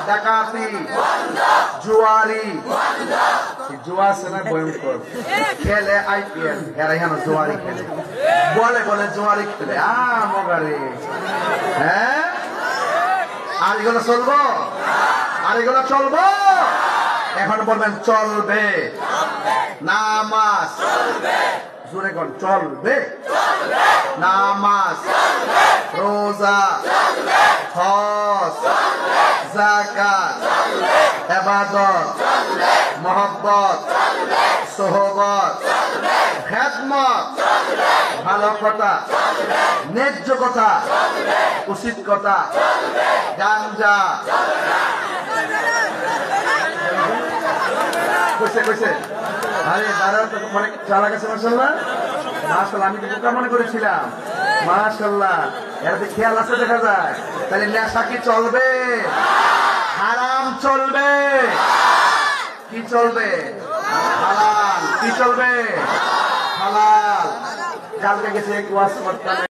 ডাকাতি, জুয়ারি, জুয়া সেনা ভয়ঙ্কর খেলে IPL, এরা এখানে জুয়ারি খেলে, বলে বলে জুয়ারি খেলে, মগারে। হ্যাঁ, আর এগুলো চলবো, আর এগুলো চলবো। এখন বলবেন চলবে, নামাজ জোরে কোন চলবে, নামাজ, রোজা, হজ, যাকাত, ইবাদত, মহব্বত, সোহবত, খেদমত, ভালো কথা, ন্যায্য কথা, উচিত কথা, গাঞ্জা কইছে কইছে। আরে দাঁড়াও তো, অনেক চালাক আছে মাশাআল্লাহ, মাশাআল্লাহ। আমি তো বোকা মনে করেছিলাম, মাশাআল্লাহ। এর খেয়াল আছে দেখা যায়। তাহলে নেশা কি চলবে? হারাম চলবে, কি চলবে? হালাল। কি চলবে? হালাল। কালকে গেছে ওয়াজ করতে।